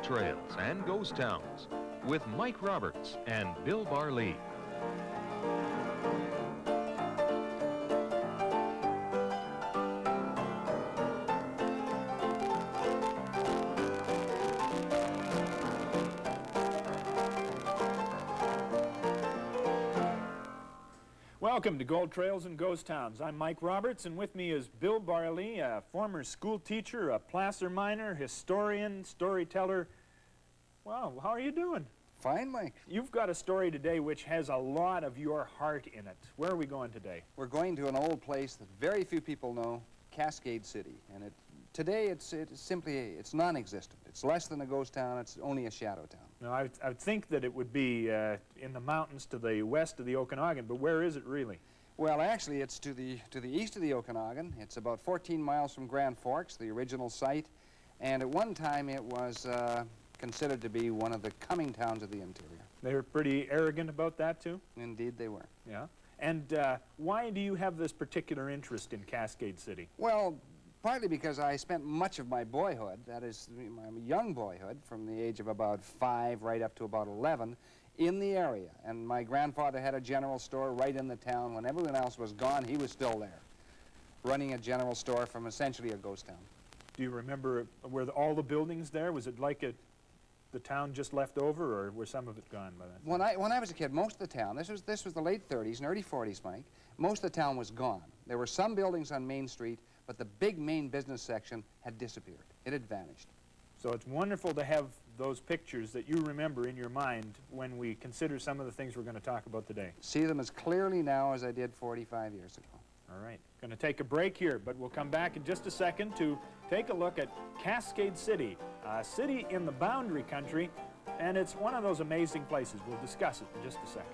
Gold Trails and Ghost Towns with Mike Roberts and Bill Barlee. Welcome to Gold Trails and Ghost Towns. I'm Mike Roberts, and with me is Bill Barlee, a former school teacher, a placer miner, historian, storyteller. Wow, how are you doing? Fine, Mike. You've got a story today which has a lot of your heart in it. Where are we going today? We're going to an old place that very few people know, Cascade City. And today it's non-existent. It's less than a ghost town. It's only a shadow town. Now, I would think that it would be in the mountains to the west of the Okanagan, but where is it really? Well, actually, it's to the east of the Okanagan. It's about 14 miles from Grand Forks, the original site. And at one time, it was considered to be one of the coming towns of the interior. They were pretty arrogant about that, too? Indeed, they were. Yeah. And why do you have this particular interest in Cascade City? Well, partly because I spent much of my boyhood, that is, my young boyhood, from the age of about 5 right up to about 11, in the area. And my grandfather had a general store right in the town. When everyone else was gone, he was still there, running a general store from essentially a ghost town. Do you remember were all the buildings there? Was it like the town just left over, or were some of it gone by that? When I was a kid, most of the town, this was the late 30s and early 40s, Mike, most of the town was gone. There were some buildings on Main Street, but the big main business section had disappeared. It had vanished. So it's wonderful to have those pictures that you remember in your mind when we consider some of the things we're going to talk about today. See them as clearly now as I did 45 years ago. All right. Going to take a break here, but we'll come back in just a second to take a look at Cascade City, a city in the Boundary Country, and it's one of those amazing places. We'll discuss it in just a second.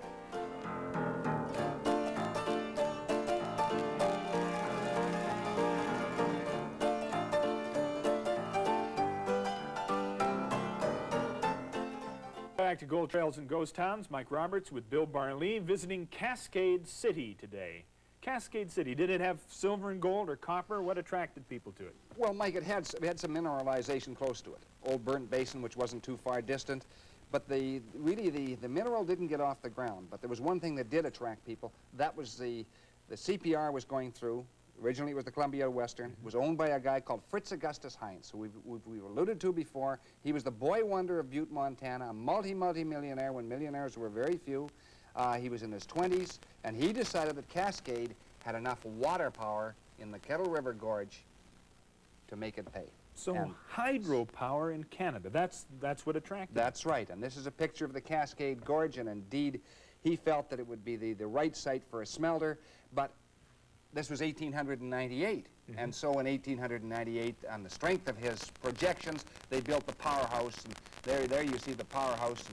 Back to Gold Trails and Ghost Towns. Mike Roberts with Bill Barlee visiting Cascade City today. Cascade City, did it have silver and gold or copper? What attracted people to it? Well, Mike, it had some mineralization close to it. Old burnt basin, which wasn't too far distant. But really the mineral didn't get off the ground. But there was one thing that did attract people. That was the CPR was going through. Originally, it was the Columbia Western. It was owned by a guy called Fritz Augustus Heinz, who we've alluded to before. He was the boy wonder of Butte, Montana, a multi-millionaire when millionaires were very few. He was in his 20s, and he decided that Cascade had enough water power in the Kettle River Gorge to make it pay. So hydropower in Canada, that's what attracted him. That's right, and this is a picture of the Cascade Gorge, and indeed, he felt that it would be the right site for a smelter, but this was 1898, and so in 1898, on the strength of his projections, they built the powerhouse, and there you see the powerhouse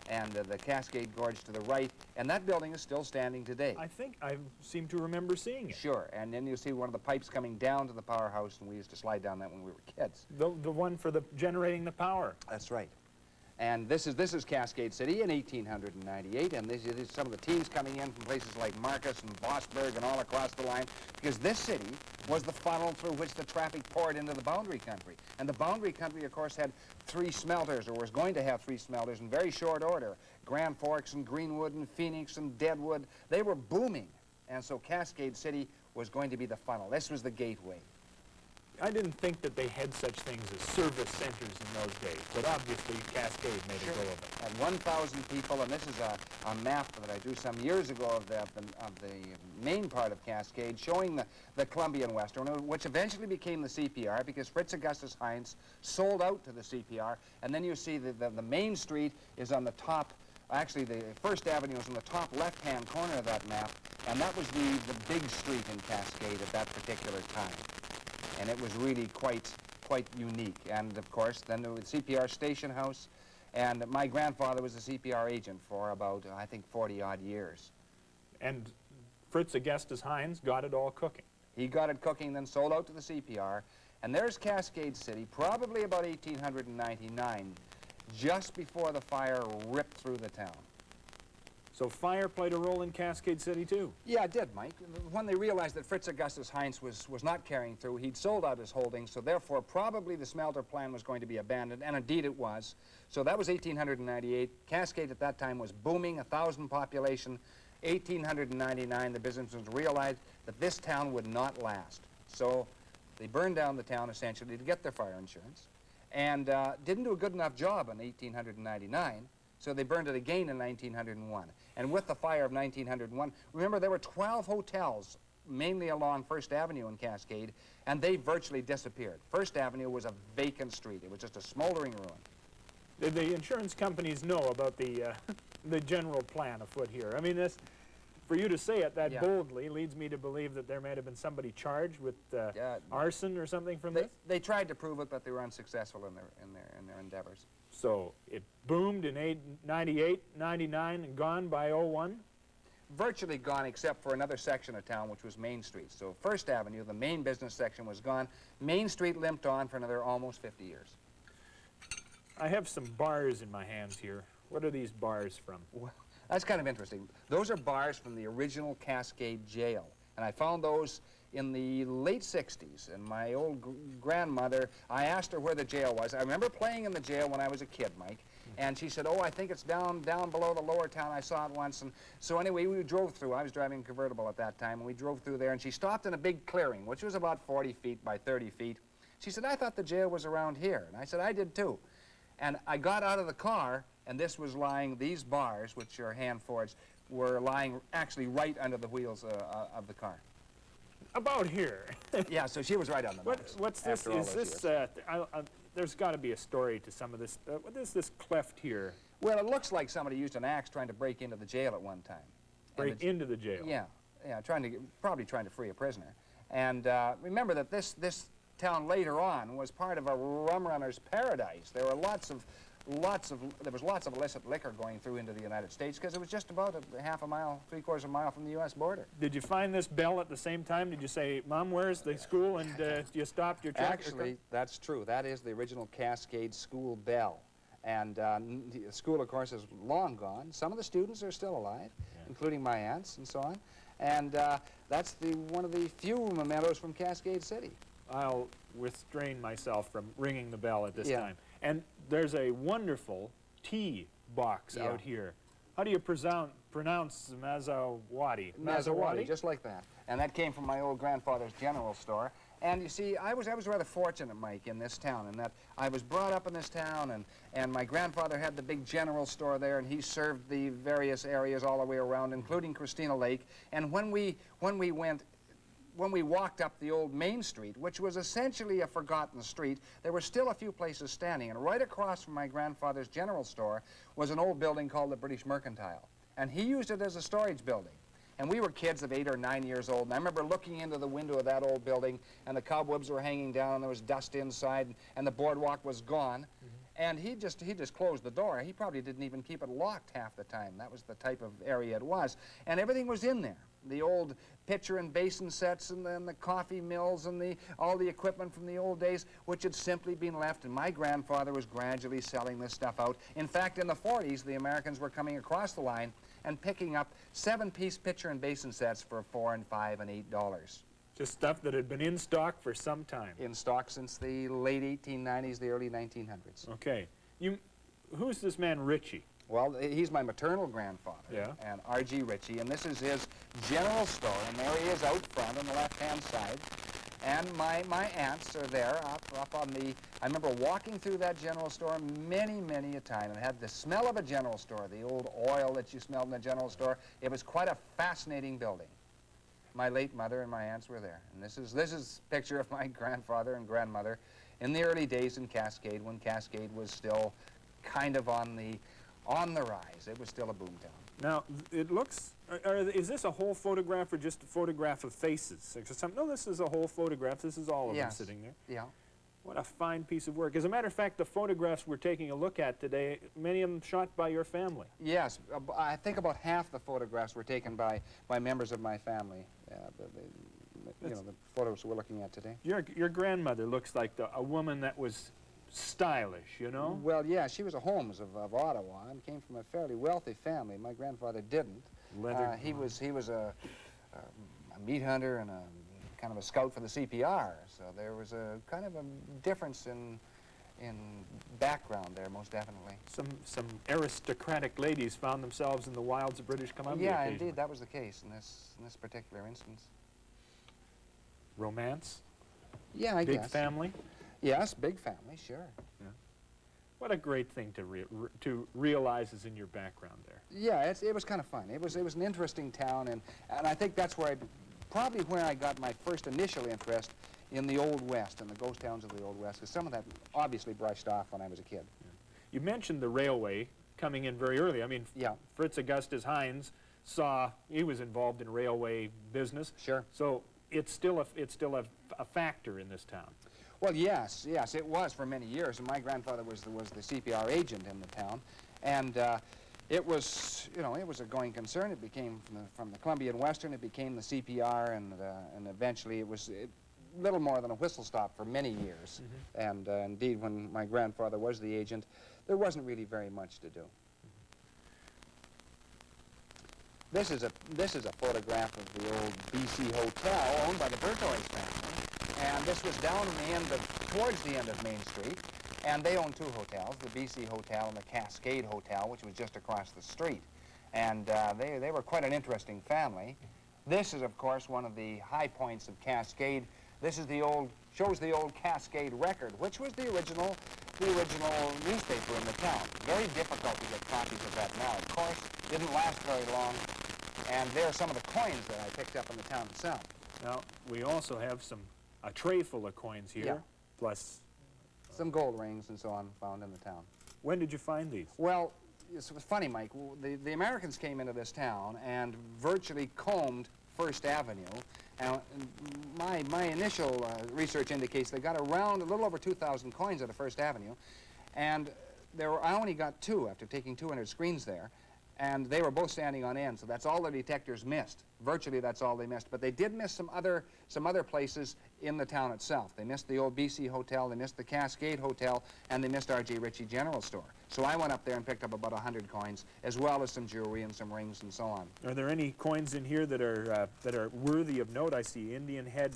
and the Cascade Gorge to the right, and that building is still standing today. I think I seem to remember seeing it. Sure, and then you see one of the pipes coming down to the powerhouse, and we used to slide down that when we were kids. The one for generating the power. That's right. And this is Cascade City in 1898, and this is some of the teams coming in from places like Marcus and Bossburg and all across the line, because this city was the funnel through which the traffic poured into the Boundary Country. And the Boundary Country, of course, had 3 smelters, or was going to have 3 smelters in very short order. Grand Forks and Greenwood and Phoenix and Deadwood, they were booming. And so Cascade City was going to be the funnel. This was the gateway. I didn't think that they had such things as service centers in those days, but obviously Cascade made a go of it. At 1,000 people, and this is a map that I drew some years ago of the main part of Cascade, showing the Columbian Western, which eventually became the CPR because Fritz Augustus Heinz sold out to the CPR, and then you see the main street is on the top. Actually, the First Avenue is on the top left-hand corner of that map, and that was the big street in Cascade at that particular time. And it was really quite unique. And of course, then there was the CPR station house, and my grandfather was a CPR agent for about, I think, 40-odd years. And Fritz Augustus Heinz got it all cooking. He got it cooking, then sold out to the CPR, and there's Cascade City, probably about 1899, just before the fire ripped through the town. So fire played a role in Cascade City, too? Yeah, it did, Mike. When they realized that Fritz Augustus Heinz was not carrying through, he'd sold out his holdings, so therefore probably the smelter plan was going to be abandoned, and indeed it was. So that was 1898. Cascade at that time was booming, 1,000 population. 1899, the businessmen realized that this town would not last. So they burned down the town, essentially, to get their fire insurance, and didn't do a good enough job in 1899, so they burned it again in 1901. And with the fire of 1901, remember there were 12 hotels, mainly along First Avenue in Cascade, and they virtually disappeared. First Avenue was a vacant street. It was just a smoldering ruin. Did the insurance companies know about the the general plan afoot here? I mean, this, for you to say it that boldly leads me to believe that there may have been somebody charged with arson or something from this. They tried to prove it, but they were unsuccessful in their endeavors. So it boomed in 98, 99, and gone by 01? Virtually gone, except for another section of town, which was Main Street. So First Avenue, the main business section, was gone. Main Street limped on for another almost 50 years. I have some bars in my hands here. What are these bars from? Well, that's kind of interesting. Those are bars from the original Cascade jail. And I found those in the late 60s. And my old grandmother, I asked her where the jail was. I remember playing in the jail when I was a kid, Mike. And she said, oh, I think it's down below the lower town. I saw it once. And so anyway, we drove through. I was driving a convertible at that time. And we drove through there. And she stopped in a big clearing, which was about 40 feet by 30 feet. She said, I thought the jail was around here. And I said, I did too. And I got out of the car, and this was lying, these bars, which are hand-forged, were lying actually right under the wheels of the car. About here. Yeah, so she was right on the nose. What's this? Is this, there's got to be a story to some of this. What is this cleft here? Well, it looks like somebody used an axe trying to break into the jail at one time. Break into the jail? Yeah, probably trying to free a prisoner. And remember that this town later on was part of a rum runner's paradise. There were lots of illicit liquor going through into the United States because it was just about a half a mile, three-quarters of a mile from the U.S. border. Did you find this bell at the same time? Did you say, Mom, where's the school? And you stopped your truck? Actually, that's true. That is the original Cascade school bell. And the school, of course, is long gone. Some of the students are still alive, including my aunts and so on. And that's one of the few mementos from Cascade City. I'll restrain myself from ringing the bell at this time. And there's a wonderful tea box out here. How do you pronounce Mazzawati? Mazzawati, just like that. And that came from my old grandfather's general store. And you see, I was rather fortunate, Mike, in this town, in that I was brought up in this town, and my grandfather had the big general store there, and he served the various areas all the way around, including Christina Lake. And when we walked up the old Main Street, which was essentially a forgotten street, there were still a few places standing. And right across from my grandfather's general store was an old building called the British Mercantile. And he used it as a storage building. And we were kids of 8 or 9 years old. And I remember looking into the window of that old building, and the cobwebs were hanging down, and there was dust inside, and the boardwalk was gone. And he just closed the door. He probably didn't even keep it locked half the time. That was the type of area it was. And everything was in there. The old pitcher and basin sets, and then the coffee mills, and all the equipment from the old days, which had simply been left. And my grandfather was gradually selling this stuff out. In fact, in the 40s, the Americans were coming across the line and picking up 7-piece pitcher and basin sets for $4 and $5 and $8. Just stuff that had been in stock for some time. In stock since the late 1890s, the early 1900s. Okay. Who's this man Ritchie? Well, he's my maternal grandfather, and R.G. Ritchie, and this is his general store, and there he is out front on the left-hand side. And my aunts are there up on the, I remember walking through that general store many, many a time, and it had the smell of a general store, the old oil that you smelled in the general store. It was quite a fascinating building. My late mother and my aunts were there. And this is a picture of my grandfather and grandmother in the early days in Cascade, when Cascade was still kind of on the rise. It was still a boomtown. Now, it looks, is this a whole photograph or just a photograph of faces? No, this is a whole photograph. This is all of them sitting there. Yeah. What a fine piece of work. As a matter of fact, the photographs we're taking a look at today, many of them shot by your family. Yes. I think about half the photographs were taken by members of my family. The photos we're looking at today. Your grandmother looks like a woman that was stylish, you know? Well, yeah, she was a Holmes of Ottawa and came from a fairly wealthy family. My grandfather didn't. He was a meat hunter and a kind of a scout for the CPR, so there was a kind of a difference in background there, most definitely. Some aristocratic ladies found themselves in the wilds of British Columbia. Yeah, indeed, that was the case in this particular instance. Romance? Yeah, I guess. Big family? Yes, big family, sure. Yeah. What a great thing to realize is in your background there. Yeah, it was kind of fun. It was an interesting town, and I think that's where probably where I got my first initial interest in the Old West and the ghost towns of the Old West, because some of that obviously brushed off when I was a kid. Yeah. You mentioned the railway coming in very early. I mean, yeah. Fritz Augustus Heinz he was involved in railway business. Sure. So it's still a factor in this town. Well, yes, it was for many years, and my grandfather was the CPR agent in the town, and it was, you know, it was a going concern. It became from the Columbia and Western, it became the CPR, and eventually it was little more than a whistle stop for many years. Mm-hmm. And indeed, when my grandfather was the agent, there wasn't really very much to do. This is a photograph of the old BC Hotel owned by the Bertois family, and this was down towards the end of Main Street, and they owned two hotels, the BC Hotel and the Cascade Hotel, which was just across the street, and they were quite an interesting family. This is, of course, one of the high points of Cascade. This is shows the old Cascade Record, which was the original newspaper in the town. Very difficult to get copies of that now. Of course, didn't last very long. And there are some of the coins that I picked up in the town itself. Now, we also have a tray full of coins here, yeah. Plus some gold rings and so on found in the town. When did you find these? Well, it was funny, Mike. The Americans came into this town and virtually combed First Avenue. And my initial research indicates they got around a little over 2,000 coins out of First Avenue, and I only got two after taking 200 screens there, and they were both standing on end, so that's all the detectors missed. Virtually, that's all they missed. But they did miss some other places in the town itself. They missed the old BC Hotel, they missed the Cascade Hotel, and they missed R.J. Ritchie General Store. So I went up there and picked up about 100 coins, as well as some jewelry and some rings and so on. Are there any coins in here that are worthy of note? I see Indian head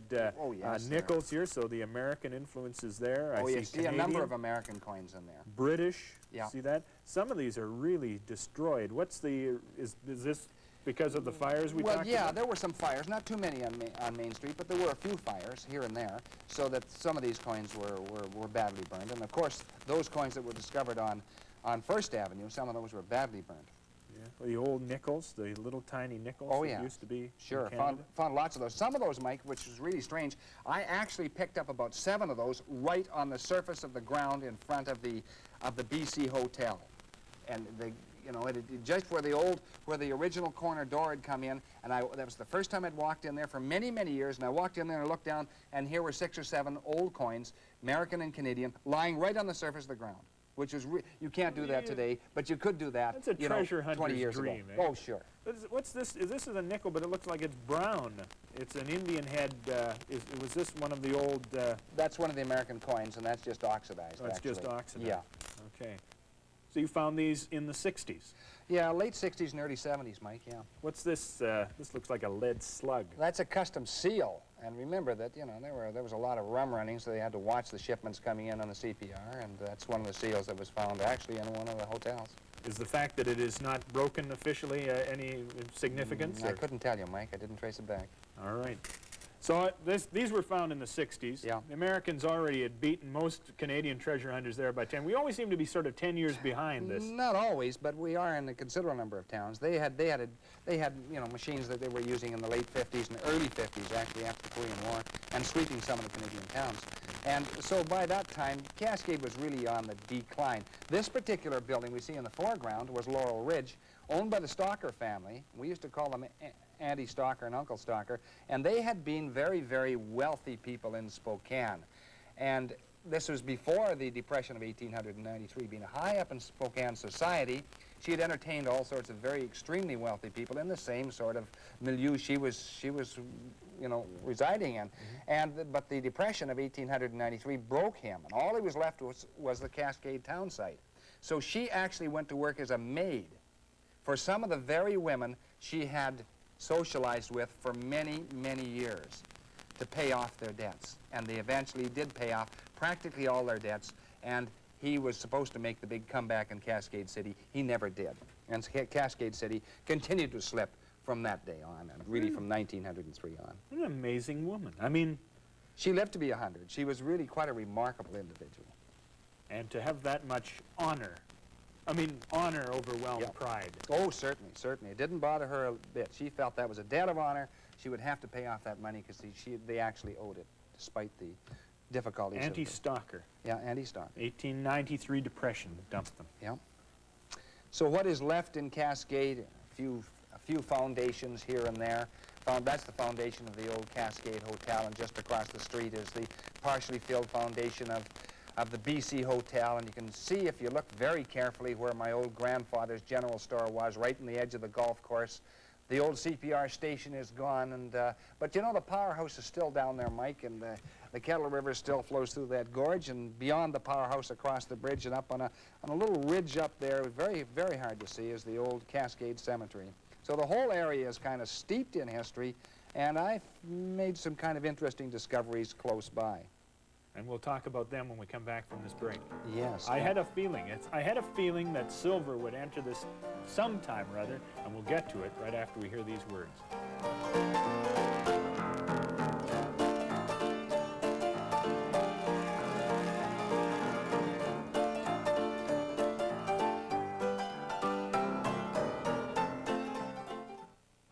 nickels here, so the American influence is there. Oh, I see a number of American coins in there. British. Yeah. See that? Some of these are really destroyed. What's is this because of the fires we talked about? Well, yeah, there were some fires. Not too many on Main Street, but there were a few fires here and there, so that some of these coins were badly burned. And of course, those coins that were discovered on First Avenue, some of those were badly burned. Yeah. Well, the old nickels, the little tiny nickels that used to be. Sure, found lots of those. Some of those, Mike, which was really strange, I actually picked up about 7 of those right on the surface of the ground in front of the BC Hotel. And just where the original corner door had come in, and that was the first time I'd walked in there for many, many years, and I walked in there and looked down, and here were 6 or 7 old coins, American and Canadian, lying right on the surface of the ground, which is, you can't do that today, but you could do that, that's a treasure hunter's 20 years dream, ago. Eh? Oh, sure. What's this? This is a nickel, but it looks like it's brown. It's an Indian head. Was this one of the old... That's one of the American coins, and that's just oxidized, That's actually. just oxidized. Yeah. Okay. So you found these in the 60s? Yeah, late 60s and early 70s, Mike, yeah. What's this? This looks like a lead slug. That's a custom seal. And remember that, there was a lot of rum running, so they had to watch the shipments coming in on the CPR, and that's one of the seals that was found actually in one of the hotels. Is the fact that it is not broken officially any significance? I couldn't tell you, Mike. I didn't trace it back. All right. So these were found in the 60s. Yeah. The Americans already had beaten most Canadian treasure hunters there by 10. We always seem to be sort of 10 years behind this. Not always, but we are in a considerable number of towns. They had machines that they were using in the late 50s and early 50s, actually after the Korean War, and sweeping some of the Canadian towns. And so by that time, Cascade was really on the decline. This particular building we see in the foreground was Laurel Ridge, owned by the Stalker family. We used to call them Auntie Stalker and Uncle Stalker, and they had been very, very wealthy people in Spokane. And this was before the Depression of 1893, being high up in Spokane society, she had entertained all sorts of very extremely wealthy people in the same sort of milieu she was you know, residing in. But the Depression of 1893 broke him, and all he was left was the Cascade town site. So she actually went to work as a maid for some of the very women she had socialized with for many, many years to pay off their debts. And they eventually did pay off practically all their debts, and he was supposed to make the big comeback in Cascade City. He never did. And Cascade City continued to slip from that day on, and really from 1903 on. What an amazing woman. I mean... She lived to be 100. She was really quite a remarkable individual. And to have that much honor. I mean, honor overwhelmed pride. Oh, certainly, certainly. It didn't bother her a bit. She felt that was a debt of honor. She would have to pay off that money because they actually owed it, despite the difficulties. Anti-stalker. Yeah, anti-stalker. 1893 Depression dumped them. Yeah. So what is left in Cascade? A few foundations here and there. That's the foundation of the old Cascade Hotel, and just across the street is the partially filled foundation of the BC Hotel, and you can see, if you look very carefully, where my old grandfather's general store was, right in the edge of the golf course. The old CPR station is gone, and but you know, the powerhouse is still down there, Mike, and the Kettle River still flows through that gorge, and beyond the powerhouse, across the bridge and up on a little ridge up there, very, very hard to see, is the old Cascade Cemetery. So the whole area is kind of steeped in history, and I've made some kind of interesting discoveries close by. And we'll talk about them when we come back from this break. Yes. I had a feeling that silver would enter this sometime or other, and we'll get to it right after we hear these words.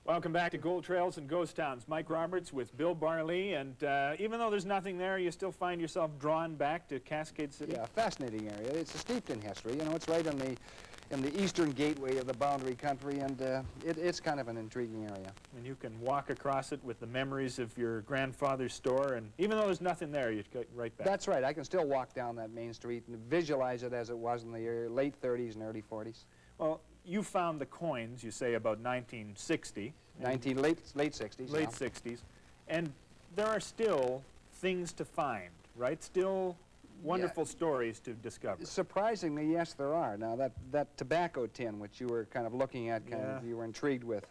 Welcome back to Gold Trails and Ghost Towns. Mike Roberts with Bill Barley, and even though there's nothing there, you still find yourself drawn back to Cascade City? Yeah, fascinating area. It's steeped in history. You know, it's right in the eastern gateway of the boundary country, and it's kind of an intriguing area. And you can walk across it with the memories of your grandfather's store, and even though there's nothing there, you get right back. That's right. I can still walk down that main street and visualize it as it was in the late 30s and early 40s. Well, you found the coins, you say, about 1960. Late 60s. Late yeah. 60s. And there are still things to find, right? Still wonderful stories to discover. Surprisingly, yes, there are. Now, that tobacco tin, which you were kind of looking at, you were intrigued with,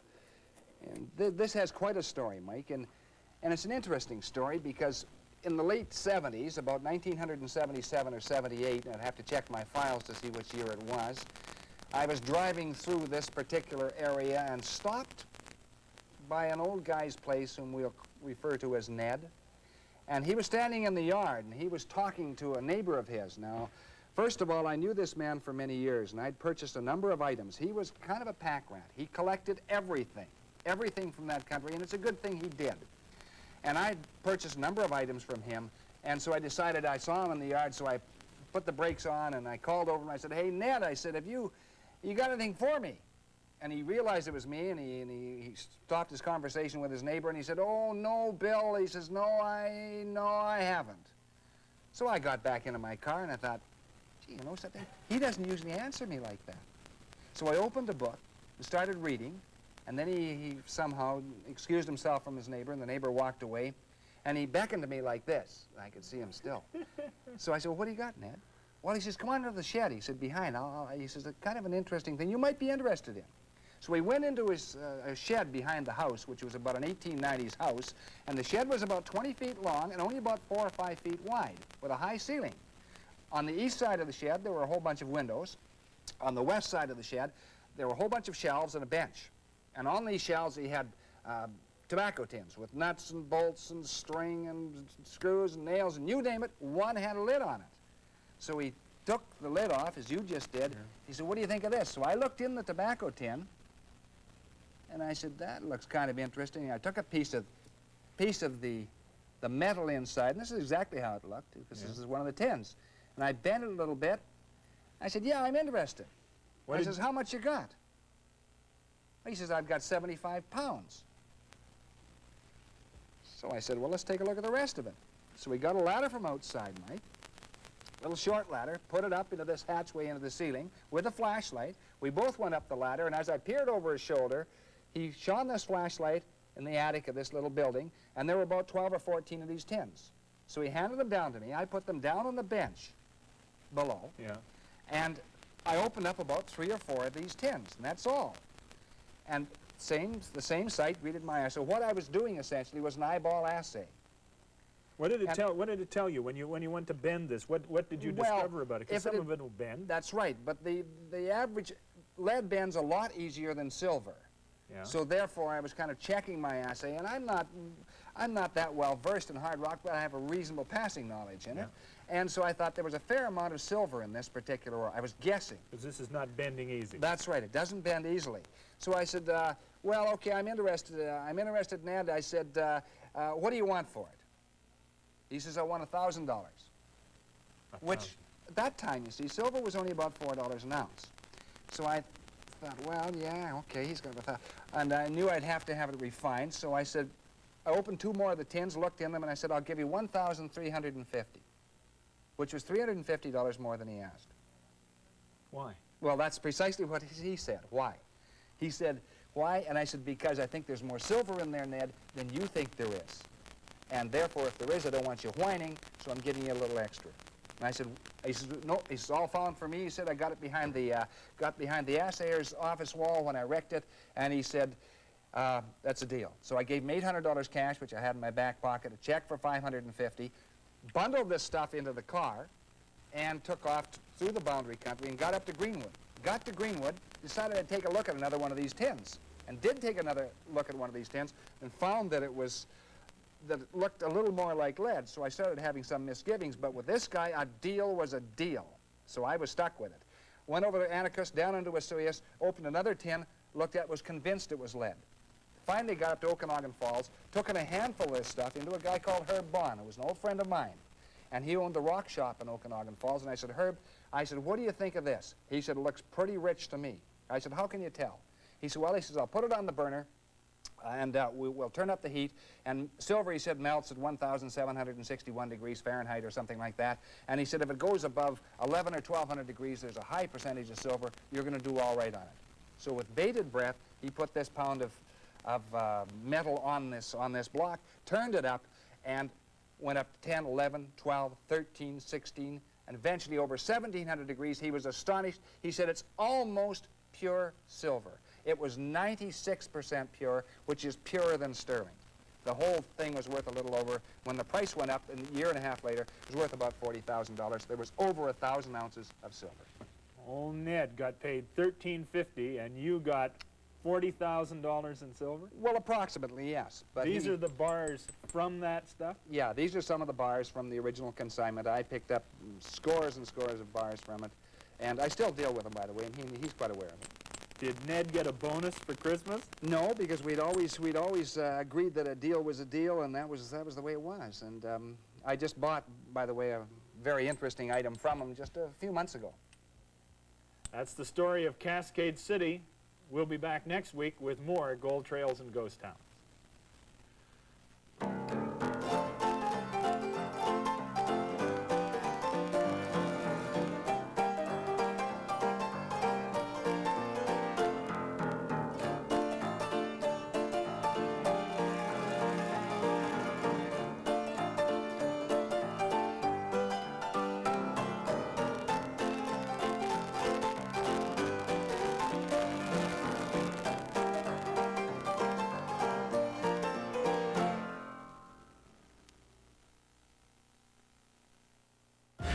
and this has quite a story, Mike, and it's an interesting story because in the late 70s, about 1977 or 78, and I'd have to check my files to see which year it was, I was driving through this particular area and stopped by an old guy's place whom we'll refer to as Ned. And he was standing in the yard, and he was talking to a neighbor of his. Now, first of all, I knew this man for many years, and I'd purchased a number of items. He was kind of a pack rat. He collected everything from that country, and it's a good thing he did. And I'd purchased a number of items from him, and so I decided, I saw him in the yard, so I put the brakes on, and I called over, and I said, "Hey, Ned," I said, "have you got anything for me?" And he realized it was me, and he stopped his conversation with his neighbor, and he said, "Oh, no, Bill." He says, no, I haven't." So I got back into my car, and I thought, gee, you know something? He doesn't usually answer me like that. So I opened a book and started reading, and then he somehow excused himself from his neighbor, and the neighbor walked away, and he beckoned to me like this. I could see him still. So I said, "Well, what do you got, Ned?" "Well," he says, "come on to the shed." He said, "behind." He says, "It's kind of an interesting thing you might be interested in." So we went into his shed behind the house, which was about an 1890s house, and the shed was about 20 feet long and only about 4 or 5 feet wide, with a high ceiling. On the east side of the shed, there were a whole bunch of windows. On the west side of the shed, there were a whole bunch of shelves and a bench. And on these shelves, he had tobacco tins with nuts and bolts and string and screws and nails, and you name it, one had a lid on it. So he took the lid off, as you just did. Yeah. He said, "What do you think of this?" So I looked in the tobacco tin, and I said, "That looks kind of interesting." I took a piece of the metal inside, and this is exactly how it looked, because this is one of the tins. And I bent it a little bit. I said, "Yeah, I'm interested." He says, "How much you got?" He says, "I've got 75 pounds. So I said, "Well, let's take a look at the rest of it." So we got a ladder from outside, Mike. little short ladder, put it up into this hatchway into the ceiling with a flashlight. We both went up the ladder, and as I peered over his shoulder, he shone this flashlight in the attic of this little building, and there were about 12 or 14 of these tins. So he handed them down to me. I put them down on the bench below, and I opened up about 3 or 4 of these tins, and that's all. And the same sight greeted my eye. So what I was doing essentially was an eyeball assay. What did it tell you when you went to bend this? What did you discover about it? Because some of it will bend. That's right, but the average lead bends a lot easier than silver. Yeah. So therefore, I was kind of checking my assay, and I'm not that well versed in hard rock, but I have a reasonable passing knowledge in it. And so I thought there was a fair amount of silver in this particular ore. I was guessing. Because this is not bending easy. That's right. It doesn't bend easily. So I said, well, okay, I'm interested, Ned. I said, what do you want for it? He says, I want $1,000. Which, at that time, you see, silver was only about $4 an ounce. So I thought, well, yeah, okay, he's going to have $1,000. And I knew I'd have to have it refined, so I said, I opened 2 more of the tins, looked in them, and I said, I'll give you $1,350, which was $350 more than he asked. Why? Well, that's precisely what he said. Why? He said, why? And I said, because I think there's more silver in there, Ned, than you think there is. And therefore, if there is, I don't want you whining, so I'm giving you a little extra. And I said, he said, no, he says, all found for me. He said, I got it behind the assayer's office wall when I wrecked it. And he said, that's a deal. So I gave him $800 cash, which I had in my back pocket, a check for $550, bundled this stuff into the car, and took off through the boundary country and got up to Greenwood. Got to Greenwood, decided I'd take a look at another one of these tins, and did take another look at one of these tins, and found that it looked a little more like lead, so I started having some misgivings. But with this guy, a deal was a deal, so I was stuck with it. Went over to Anarchus, down into Vesuvius, opened another tin, looked at, was convinced it was lead. Finally got up to Okanagan Falls, took in a handful of this stuff into a guy called Herb Bond, who was an old friend of mine. And he owned the rock shop in Okanagan Falls, and I said, Herb, what do you think of this? He said, it looks pretty rich to me. I said, how can you tell? He said, well, he says, I'll put it on the burner, and we'll turn up the heat, and silver, he said, melts at 1,761 degrees Fahrenheit or something like that. And he said, if it goes above 1,100 or 1,200 degrees, there's a high percentage of silver, you're going to do all right on it. So with bated breath, he put this pound of metal on this block, turned it up, and went up to 10, 11, 12, 13, 16, and eventually over 1,700 degrees. He was astonished. He said, it's almost pure silver. It was 96% pure, which is purer than sterling. The whole thing was worth a little over, when the price went up a year and a half later, it was worth about $40,000. There was over 1,000 ounces of silver. Old Ned got paid $1,350, and you got $40,000 in silver? Well, approximately, yes. But these are the bars from that stuff? Yeah, these are some of the bars from the original consignment. I picked up scores and scores of bars from it, and I still deal with him, by the way, and he's quite aware of it. Did Ned get a bonus for Christmas? No, because we'd always agreed that a deal was a deal, and that was the way it was. And I just bought, by the way, a very interesting item from him just a few months ago. That's the story of Cascade City. We'll be back next week with more Gold Trails and Ghost Towns.